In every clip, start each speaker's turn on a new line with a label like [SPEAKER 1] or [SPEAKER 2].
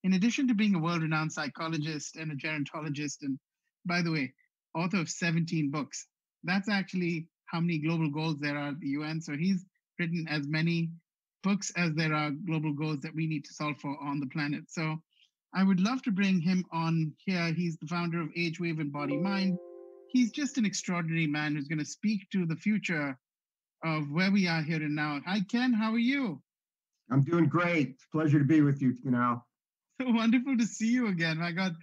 [SPEAKER 1] in addition to being a world-renowned psychologist and a gerontologist, and by the way, author of 17 books, that's actually how many global goals there are at the UN. So he's written as many books as there are global goals that we need to solve for on the planet. So I would love to bring him on here. He's the founder of Age Wave and Body Mind. He's just an extraordinary man who's going to speak to the future of where we are here and now. Hi, Ken. How are you?
[SPEAKER 2] I'm doing great. It's a pleasure to be with you, Kunal.
[SPEAKER 1] So wonderful to see you again. My God,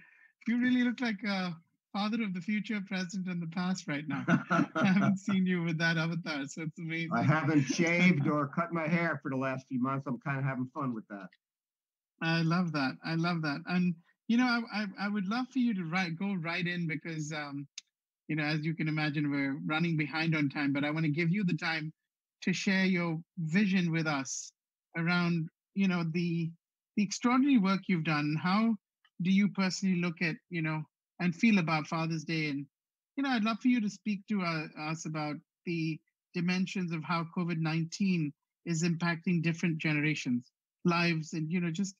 [SPEAKER 1] you really look like a father of the future, present, and the past right now. I haven't seen you with that avatar, so it's amazing.
[SPEAKER 2] I haven't shaved or cut my hair for the last few months. I'm kind of having fun with that.
[SPEAKER 1] I love that. I love that. And I would love for you to go right in because as you can imagine, we're running behind on time. But I want to give you the time to share your vision with us around the extraordinary work you've done. How do you personally look at and feel about Father's Day? And I'd love for you to speak to us about the dimensions of how COVID-19 is impacting different generations' lives, and just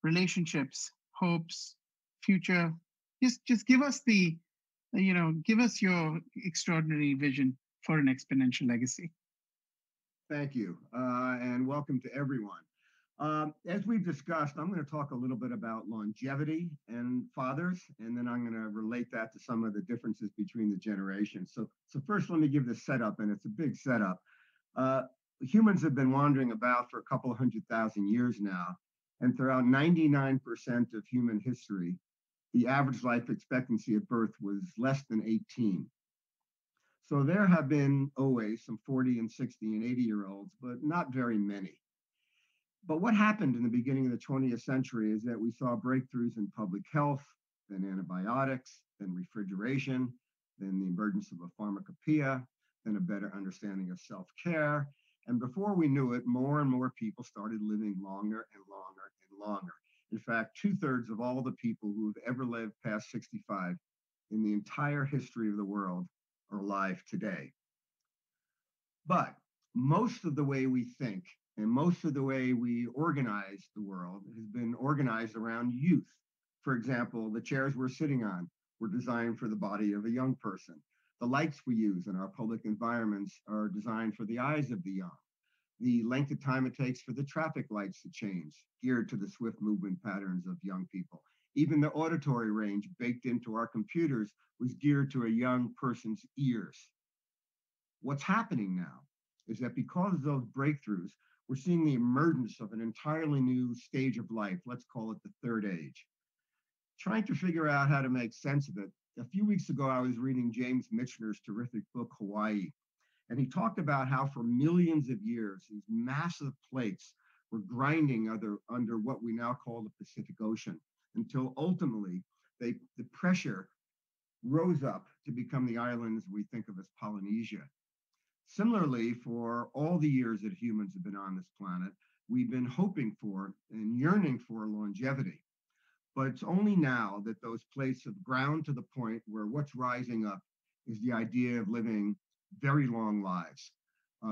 [SPEAKER 1] relationships, hopes, future. Just give us give us your extraordinary vision for an exponential legacy.
[SPEAKER 2] Thank you, and welcome to everyone. As we've discussed, I'm going to talk a little bit about longevity and fathers, and then I'm going to relate that to some of the differences between the generations. So first, let me give the setup, and it's a big setup. Humans have been wandering about for a couple of 100,000 years now, and throughout 99% of human history, the average life expectancy at birth was less than 18. So there have been always some 40 and 60 and 80-year-olds, but not very many. But what happened in the beginning of the 20th century is that we saw breakthroughs in public health, then antibiotics, then refrigeration, then the emergence of a pharmacopoeia, then a better understanding of self-care. And before we knew it, more and more people started living longer and longer and longer. In fact, 2/3 of all the people who have ever lived past 65 in the entire history of the world are alive today. But most of the way we think and most of the way we organize the world has been organized around youth. For example, the chairs we're sitting on were designed for the body of a young person. The lights we use in our public environments are designed for the eyes of the young. The length of time it takes for the traffic lights to change, geared to the swift movement patterns of young people. Even the auditory range baked into our computers was geared to a young person's ears. What's happening now is that because of those breakthroughs, we're seeing the emergence of an entirely new stage of life. Let's call it the third age. Trying to figure out how to make sense of it. A few weeks ago, I was reading James Michener's terrific book, Hawaii. And he talked about how for millions of years, these massive plates were grinding under what we now call the Pacific Ocean, until ultimately the pressure rose up to become the islands we think of as Polynesia. Similarly, for all the years that humans have been on this planet, we've been hoping for and yearning for longevity. But it's only now that those plates have ground to the point where what's rising up is the idea of living very long lives.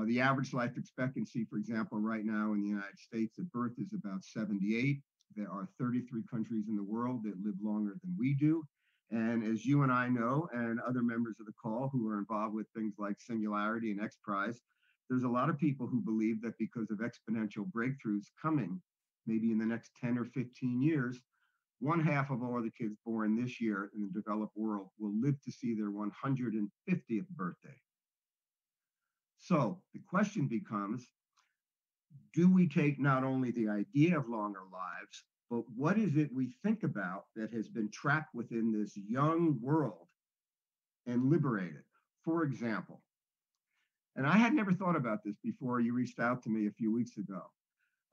[SPEAKER 2] The average life expectancy, for example, right now in the United States at birth is about 78. There are 33 countries in the world that live longer than we do. And as you and I know, and other members of the call who are involved with things like Singularity and X Prize, there's a lot of people who believe that because of exponential breakthroughs coming, maybe in the next 10 or 15 years, 1/2 of all the kids born this year in the developed world will live to see their 150th birthday. So the question becomes, do we take not only the idea of longer lives, but what is it we think about that has been trapped within this young world and liberate it? For example, and I had never thought about this before you reached out to me a few weeks ago.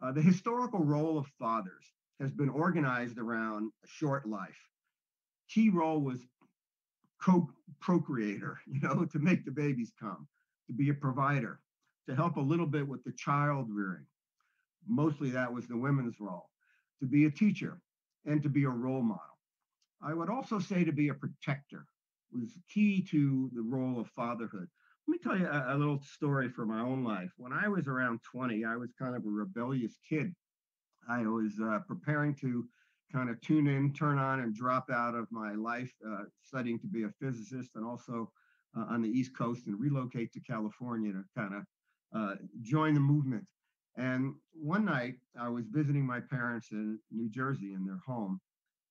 [SPEAKER 2] The historical role of fathers has been organized around a short life. Key role was procreator, to make the babies come, to be a provider, to help a little bit with the child rearing. Mostly that was the women's role. To be a teacher and to be a role model. I would also say to be a protector was key to the role of fatherhood. Let me tell you a little story from my own life. When I was around 20, I was kind of a rebellious kid. I was preparing to kind of tune in, turn on, and drop out of my life, studying to be a physicist, and also on the East Coast, and relocate to California to kind of join the movement. And one night I was visiting my parents in New Jersey in their home.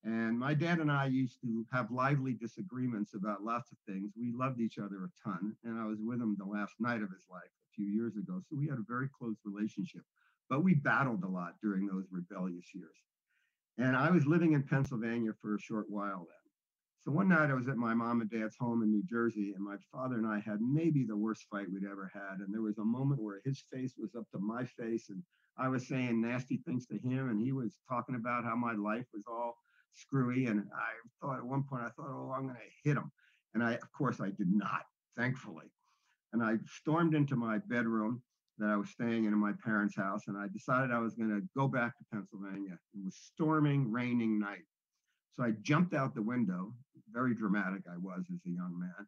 [SPEAKER 2] And my dad and I used to have lively disagreements about lots of things. We loved each other a ton. And I was with him the last night of his life a few years ago. So we had a very close relationship. But we battled a lot during those rebellious years. And I was living in Pennsylvania for a short while then. So one night I was at my mom and dad's home in New Jersey, and my father and I had maybe the worst fight we'd ever had. And there was a moment where his face was up to my face, and I was saying nasty things to him, and he was talking about how my life was all screwy. And I thought at one point, I thought, oh, I'm going to hit him. And of course, I did not, thankfully. And I stormed into my bedroom that I was staying in my parents' house, and I decided I was going to go back to Pennsylvania. It was storming, raining night. So I jumped out the window, very dramatic I was as a young man.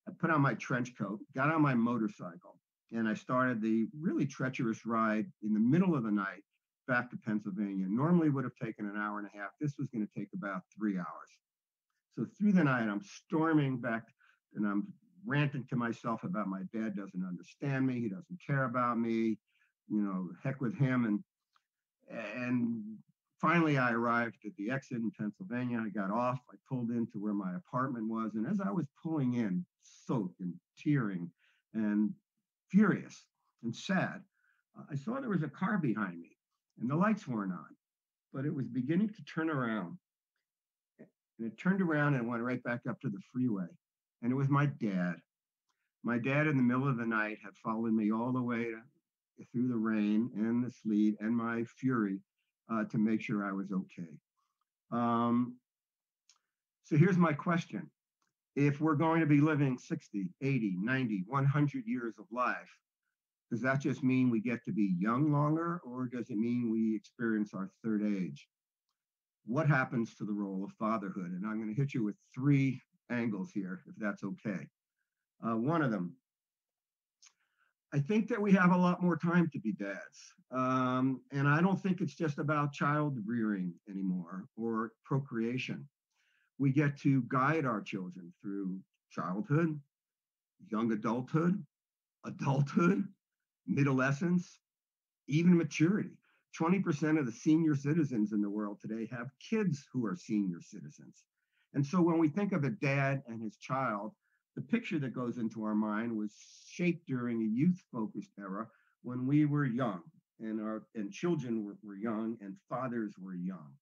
[SPEAKER 2] I put on my trench coat, got on my motorcycle, and I started the really treacherous ride in the middle of the night back to Pennsylvania. Normally would have taken an hour and a half. This was going to take about 3 hours. So through the night, I'm storming back, and I'm ranting to myself about my dad doesn't understand me. He doesn't care about me. Heck with him. And finally, I arrived at the exit in Pennsylvania. I got off. I pulled into where my apartment was. And as I was pulling in, soaked and tearing and furious and sad, I saw there was a car behind me, and the lights weren't on, but it was beginning to turn around. And it turned around and went right back up to the freeway. And it was my dad. My dad, in the middle of the night, had followed me all the way through the rain and the sleet and my fury to make sure I was okay. So here's my question. If we're going to be living 60, 80, 90, 100 years of life, does that just mean we get to be young longer, or does it mean we experience our third age? What happens to the role of fatherhood? And I'm going to hit you with 3 angles here, if that's okay. One of them, I think that we have a lot more time to be dads. And I don't think it's just about child rearing anymore or procreation. We get to guide our children through childhood, young adulthood, adolescence, even maturity. 20% of the senior citizens in the world today have kids who are senior citizens. And so when we think of a dad and his child, the picture that goes into our mind was shaped during a youth-focused era when we were young and children were young and fathers were young.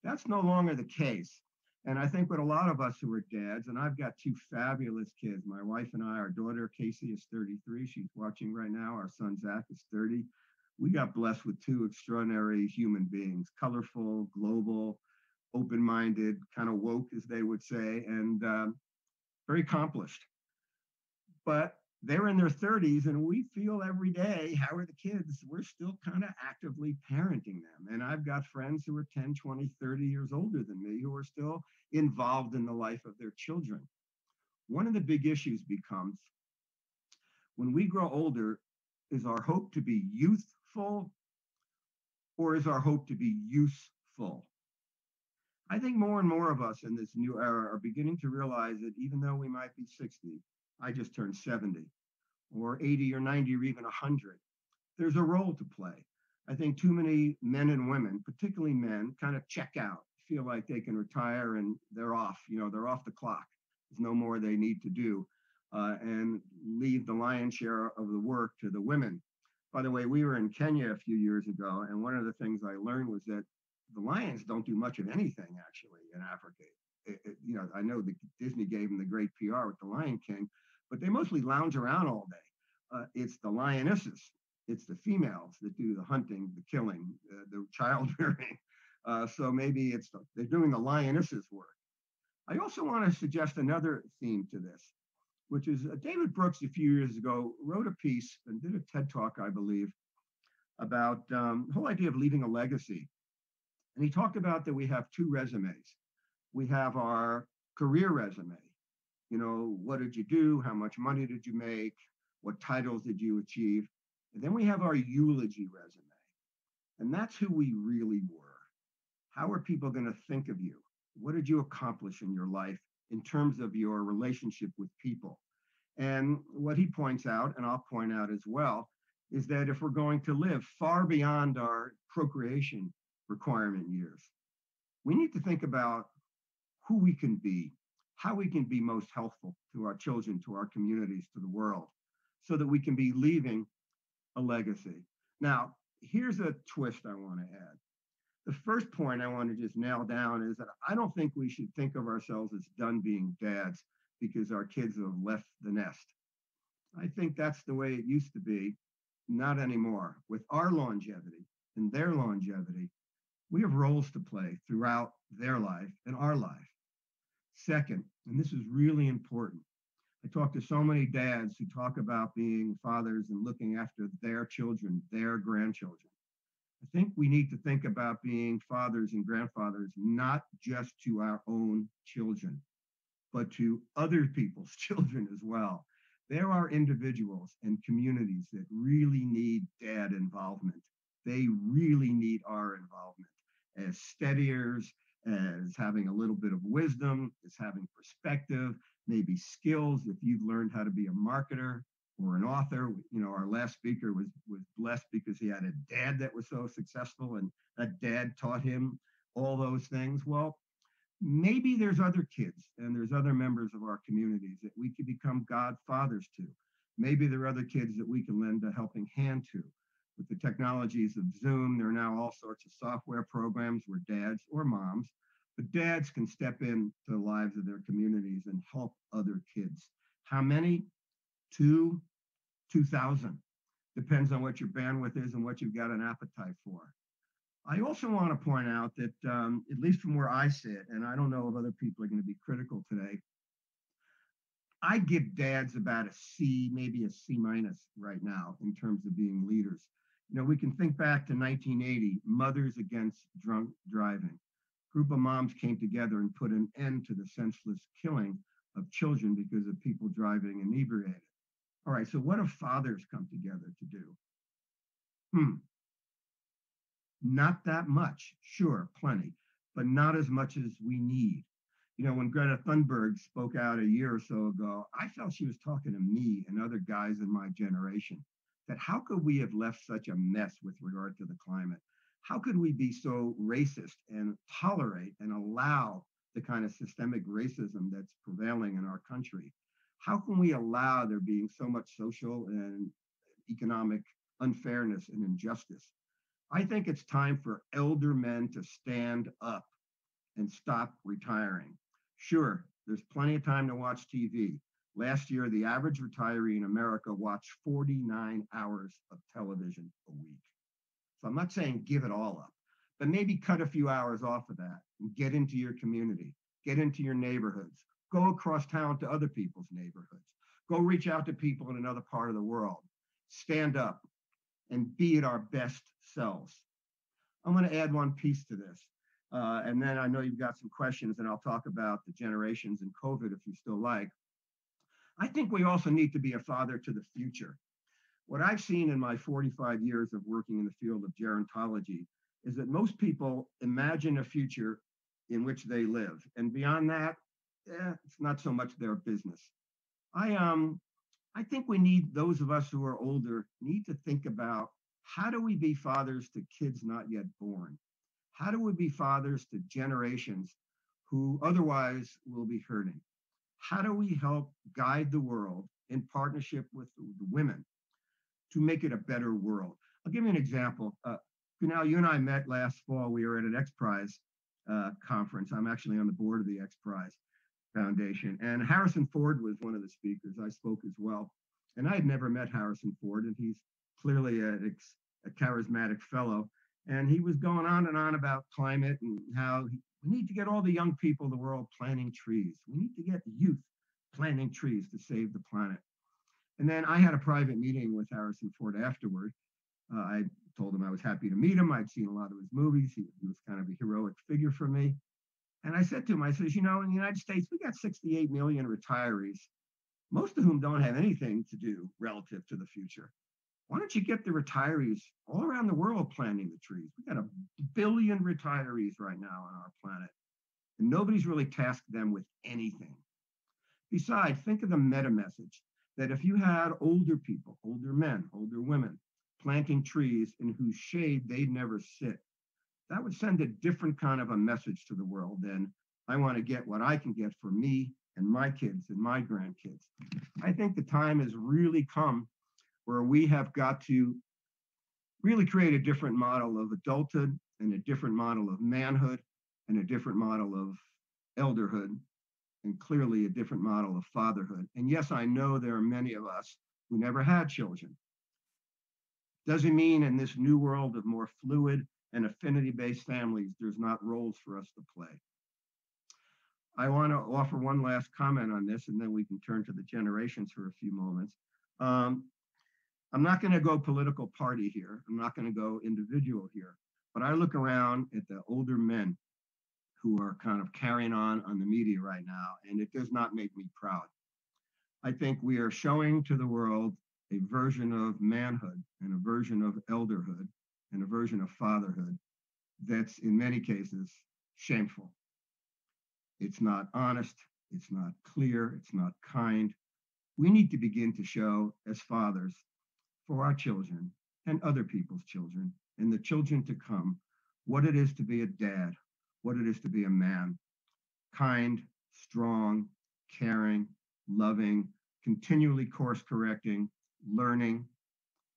[SPEAKER 2] That's no longer the case. And I think with a lot of us who are dads, and I've got 2 fabulous kids, my wife and I, our daughter Casey is 33. She's watching right now. Our son Zach is 30. We got blessed with 2 extraordinary human beings, colorful, global, open-minded, kind of woke, as they would say, and very accomplished. But they're in their 30s, and we feel every day, how are the kids? We're still kind of actively parenting them. And I've got friends who are 10, 20, 30 years older than me who are still involved in the life of their children. One of the big issues becomes, when we grow older, is our hope to be youthful, or is our hope to be useful? I think more and more of us in this new era are beginning to realize that even though we might be 60, I just turned 70, or 80 or 90 or even 100, there's a role to play. I think too many men and women, particularly men, kind of check out, feel like they can retire and they're off, they're off the clock. There's no more they need to do, and leave the lion's share of the work to the women. By the way, we were in Kenya a few years ago, and one of the things I learned was that the lions don't do much of anything actually in Africa. I know that Disney gave them the great PR with the Lion King, but they mostly lounge around all day. It's the lionesses, it's the females that do the hunting, the killing, the child rearing. So maybe they're doing the lionesses' work. I also want to suggest another theme to this, which is David Brooks a few years ago wrote a piece and did a TED Talk, I believe, about the whole idea of leaving a legacy. And he talked about that we have 2 resumes. We have our career resume. What did you do? How much money did you make? What titles did you achieve? And then we have our eulogy resume. And that's who we really were. How are people going to think of you? What did you accomplish in your life in terms of your relationship with people? And what he points out, and I'll point out as well, is that if we're going to live far beyond our procreation requirement years, we need to think about who we can be, how we can be most helpful to our children, to our communities, to the world, so that we can be leaving a legacy. Now, here's a twist I want to add. The first point I want to just nail down is that I don't think we should think of ourselves as done being dads because our kids have left the nest. I think that's the way it used to be, not anymore. With our longevity and their longevity, we have roles to play throughout their life and our life. Second, and this is really important, I talk to so many dads who talk about being fathers and looking after their children, their grandchildren. I think we need to think about being fathers and grandfathers, not just to our own children, but to other people's children as well. There are individuals and communities that really need dad involvement. They really need our involvement as steadiers, as having a little bit of wisdom, as having perspective, maybe skills if you've learned how to be a marketer or an author. You know, our last speaker was blessed because he had a dad that was so successful and that dad taught him all those things. Well, maybe there's other kids and there's other members of our communities that we could become godfathers to. Maybe there are other kids that we can lend a helping hand to. With the technologies of Zoom, there are now all sorts of software programs where dads or moms, but dads can step into the lives of their communities and help other kids. How many? 2,000. Depends on what your bandwidth is and what you've got an appetite for. I also want to point out that, at least from where I sit, and I don't know if other people are going to be critical today, I give dads about a C, maybe a C minus right now in terms of being leaders. You know, we can think back to 1980, Mothers Against Drunk Driving. A group of moms came together and put an end to the senseless killing of children because of people driving inebriated. All right, so what have fathers come together to do? Not that much, sure, plenty, but not as much as we need. You know, when Greta Thunberg spoke out a year or so ago, I felt she was talking to me and other guys in my generation, that how could we have left such a mess with regard to the climate? How could we be so racist and tolerate and allow the kind of systemic racism that's prevailing in our country? How can we allow there being so much social and economic unfairness and injustice? I think it's time for elder men to stand up and stop retiring. Sure, there's plenty of time to watch TV. Last year, the average retiree in America watched 49 hours of television a week. So I'm not saying give it all up, but maybe cut a few hours off of that and get into your community, get into your neighborhoods, go across town to other people's neighborhoods, go reach out to people in another part of the world, stand up and be at our best selves. I'm going to add one piece to this. And then I know you've got some questions, and I'll talk about the generations and COVID if you still like. I think we also need to be a father to the future. What I've seen in my 45 years of working in the field of gerontology is that most people imagine a future in which they live. And beyond that, it's not so much their business. I think we need, those of us who are older, need to think about how do we be fathers to kids not yet born? How do we be fathers to generations who otherwise will be hurting? How do we help guide the world in partnership with the women to make it a better world? I'll give you an example. Kunal, you and I met last fall. We were at an X Prize conference. I'm actually on the board of the X Prize Foundation. And Harrison Ford was one of the speakers. I spoke as well. And I had never met Harrison Ford, and he's clearly a charismatic fellow. And he was going on and on about climate and how we need to get all the young people in the world planting trees. We need to get youth planting trees to save the planet. And then I had a private meeting with Harrison Ford afterward. I told him I was happy to meet him. I'd seen a lot of his movies. He was kind of a heroic figure for me. And I said to him, I says, you know, in the United States, we got 68 million retirees, most of whom don't have anything to do relative to the future. Why don't you get the retirees all around the world planting the trees? We've got a billion retirees right now on our planet, and nobody's really tasked them with anything. Besides, think of the meta message that if you had older people, older men, older women, planting trees in whose shade they'd never sit, that would send a different kind of a message to the world than I want to get what I can get for me and my kids and my grandkids. I think the time has really come where we have got to really create a different model of adulthood and a different model of manhood and a different model of elderhood and clearly a different model of fatherhood. And yes, I know there are many of us who never had children. Doesn't mean in this new world of more fluid and affinity-based families, there's not roles for us to play. I want to offer one last comment on this, and then we can turn to the generations for a few moments. I'm not going to go political party here. I'm not going to go individual here. But I look around at the older men who are kind of carrying on the media right now, and it does not make me proud. I think we are showing to the world a version of manhood and a version of elderhood and a version of fatherhood that's in many cases shameful. It's not honest, it's not clear, it's not kind. We need to begin to show as fathers for our children and other people's children and the children to come what it is to be a dad, what it is to be a man, kind, strong, caring, loving, continually course correcting, learning,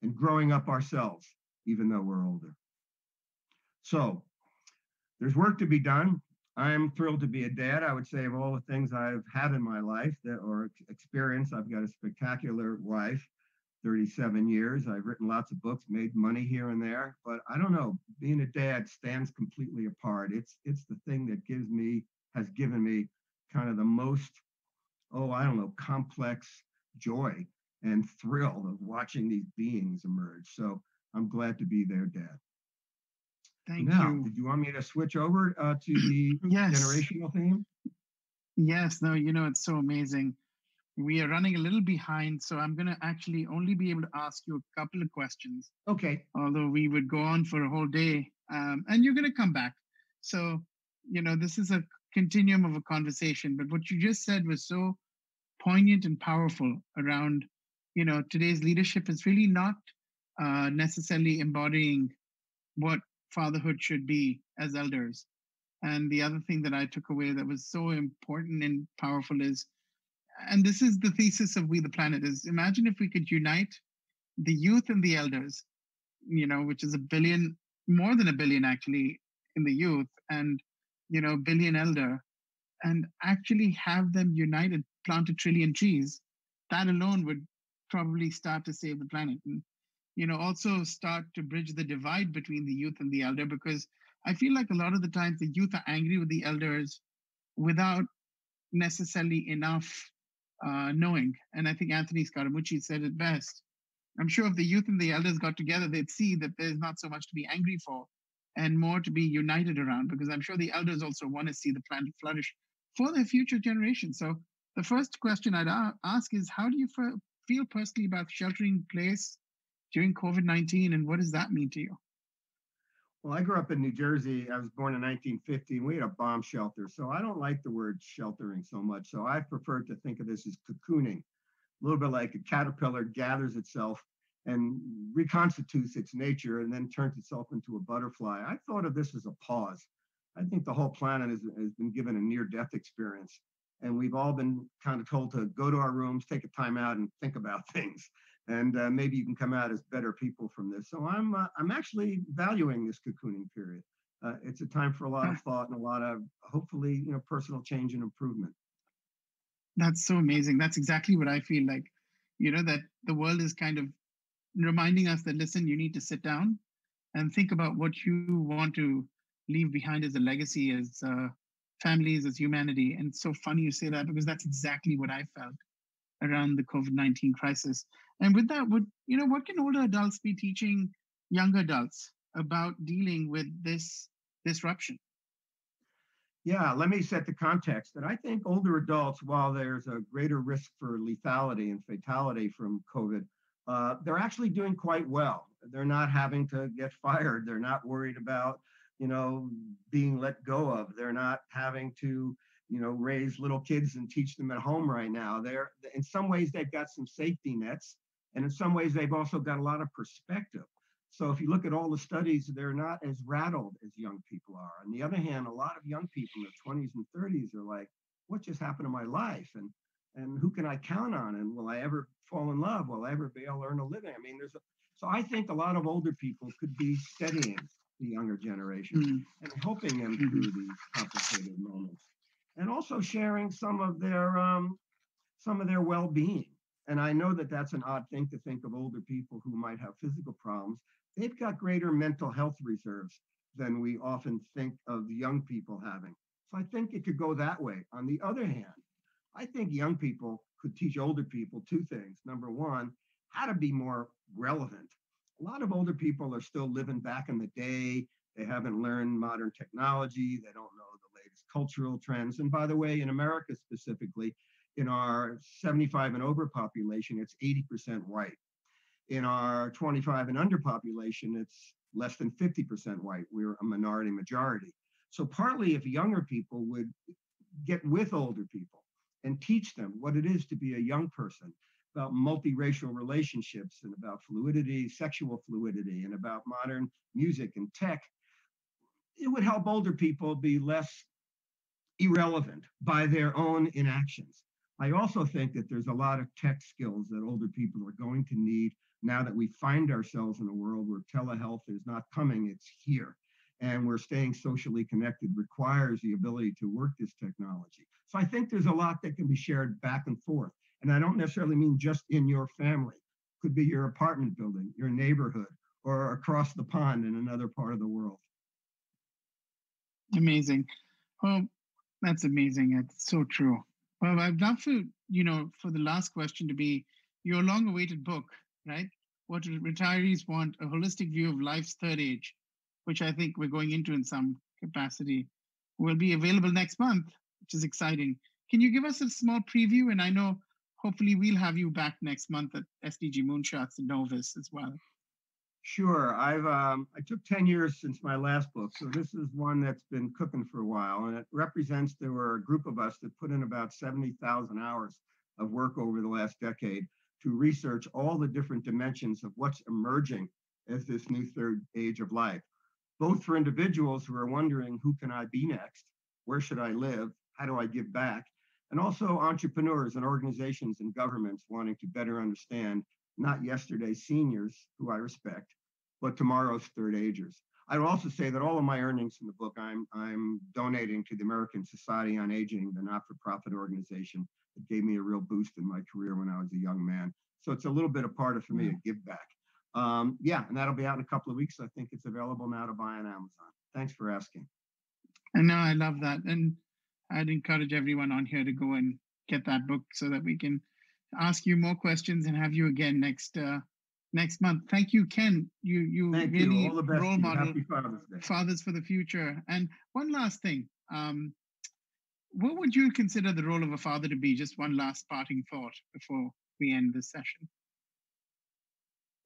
[SPEAKER 2] and growing up ourselves, even though we're older. So there's work to be done. I'm thrilled to be a dad. I would say of all the things I've had in my life or experience, I've got a spectacular wife, 37 years. I've written lots of books, made money here and there, but I don't know, being a dad stands completely apart. It's the thing that has given me kind of the most, complex joy and thrill of watching these beings emerge. So I'm glad to be their dad.
[SPEAKER 1] Thank
[SPEAKER 2] now,
[SPEAKER 1] you.
[SPEAKER 2] Did you want me to switch over to the generational theme?
[SPEAKER 1] Yes, no, it's so amazing. We are running a little behind, so I'm going to actually only be able to ask you a couple of questions.
[SPEAKER 2] Okay.
[SPEAKER 1] Although we would go on for a whole day, and you're going to come back. So, this is a continuum of a conversation, but what you just said was so poignant and powerful around, today's leadership is really not necessarily embodying what fatherhood should be as elders. And the other thing that I took away that was so important and powerful is, and this is the thesis of We the Planet, is imagine if we could unite the youth and the elders, which is a billion, more than a billion actually in the youth, and, billion elder, and actually have them united, plant 1 trillion trees. That alone would probably start to save the planet. And, also start to bridge the divide between the youth and the elder, because I feel like a lot of the times the youth are angry with the elders without necessarily enough knowing. And I think Anthony Scaramucci said it best. I'm sure if the youth and the elders got together, they'd see that there's not so much to be angry for and more to be united around, because I'm sure the elders also want to see the planet flourish for their future generations. So the first question I'd ask is, how do you feel personally about sheltering in place during COVID-19, and what does that mean to you?
[SPEAKER 2] Well, I grew up in New Jersey. I was born in 1950, and we had a bomb shelter. So I don't like the word sheltering so much. So I prefer to think of this as cocooning, a little bit like a caterpillar gathers itself and reconstitutes its nature and then turns itself into a butterfly. I thought of this as a pause. I think the whole planet has been given a near-death experience, and we've all been kind of told to go to our rooms, take a time out, and think about things. And maybe you can come out as better people from this. So I'm actually valuing this cocooning period. It's a time for a lot of thought and a lot of, hopefully, personal change and improvement.
[SPEAKER 1] That's so amazing. That's exactly what I feel like, that the world is kind of reminding us that, listen, you need to sit down and think about what you want to leave behind as a legacy, as families, as humanity. And it's so funny you say that, because that's exactly what I felt around the COVID-19 crisis. And with that, what can older adults be teaching younger adults about dealing with this disruption?
[SPEAKER 2] Yeah, let me set the context that I think older adults, while there's a greater risk for lethality and fatality from COVID, they're actually doing quite well. They're not having to get fired. They're not worried about, being let go of. They're not having to, raise little kids and teach them at home right now. They're, in some ways, they've got some safety nets, and in some ways, they've also got a lot of perspective. So if you look at all the studies, they're not as rattled as young people are. On the other hand, a lot of young people in their 20s and 30s are like, what just happened to my life? And who can I count on? And will I ever fall in love? Will I ever be able to earn a living? I mean, so I think a lot of older people could be steadying the younger generation and helping them through these complicated moments, and also sharing some of their well-being. And I know that that's an odd thing to think of older people who might have physical problems. They've got greater mental health reserves than we often think of young people having. So I think it could go that way. On the other hand, I think young people could teach older people two things. Number one, how to be more relevant. A lot of older people are still living back in the day. They haven't learned modern technology. They don't know the latest cultural trends. And by the way, in America specifically, in our 75 and over population, it's 80% white. In our 25 and under population, it's less than 50% white. We're a minority majority. So partly if younger people would get with older people and teach them what it is to be a young person, about multiracial relationships and about fluidity, sexual fluidity, and about modern music and tech, it would help older people be less irrelevant by their own inactions. I also think that there's a lot of tech skills that older people are going to need now that we find ourselves in a world where telehealth is not coming, it's here. And we're staying socially connected requires the ability to work this technology. So I think there's a lot that can be shared back and forth. And I don't necessarily mean just in your family. It could be your apartment building, your neighborhood, or across the pond in another part of the world.
[SPEAKER 1] Amazing. Well, that's amazing. It's so true. Well, I'd love for, for the last question to be your long-awaited book, right? What retirees want, a holistic view of life's third age, which I think we're going into in some capacity, will be available next month, which is exciting. Can you give us a small preview? And I know hopefully we'll have you back next month at SDG Moonshots and Novus as well.
[SPEAKER 2] Sure. I took 10 years since my last book, so this is one that's been cooking for a while, and it represents, there were a group of us that put in about 70,000 hours of work over the last decade to research all the different dimensions of what's emerging as this new third age of life, both for individuals who are wondering, who can I be next? Where should I live? How do I give back? And also entrepreneurs and organizations and governments wanting to better understand not yesterday's seniors, who I respect, but tomorrow's third agers. I would also say that all of my earnings from the book I'm donating to the American Society on Aging, the not-for-profit organization that gave me a real boost in my career when I was a young man. So it's a little bit a part of, for me, a give back. Yeah, and that'll be out in a couple of weeks. I think it's available now to buy on Amazon. Thanks for asking.
[SPEAKER 1] And no, I love that. And I'd encourage everyone on here to go and get that book so that we can ask you more questions and have you again next month. Thank you, Ken. You
[SPEAKER 2] Thank
[SPEAKER 1] really
[SPEAKER 2] you. All the best
[SPEAKER 1] role model.
[SPEAKER 2] Happy Father's Day.
[SPEAKER 1] Fathers for the future. And one last thing, what would you consider the role of a father to be? Just one last parting thought before we end this session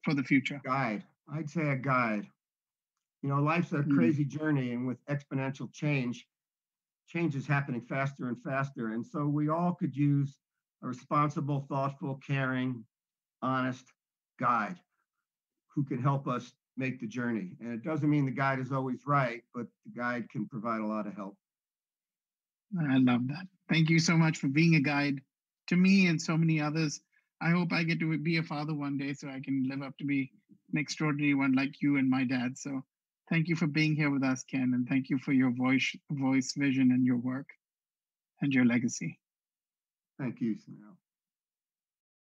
[SPEAKER 1] for the future.
[SPEAKER 2] Guide. I'd say a guide. Life's a crazy journey, and with exponential change is happening faster and faster. And so we all could use a responsible, thoughtful, caring, honest guide who can help us make the journey. And it doesn't mean the guide is always right, but the guide can provide a lot of help.
[SPEAKER 1] I love that. Thank you so much for being a guide to me and so many others. I hope I get to be a father one day so I can live up to be an extraordinary one like you and my dad. So thank you for being here with us, Ken, and thank you for your voice, vision, and your work and your legacy.
[SPEAKER 2] Thank you, Sunil.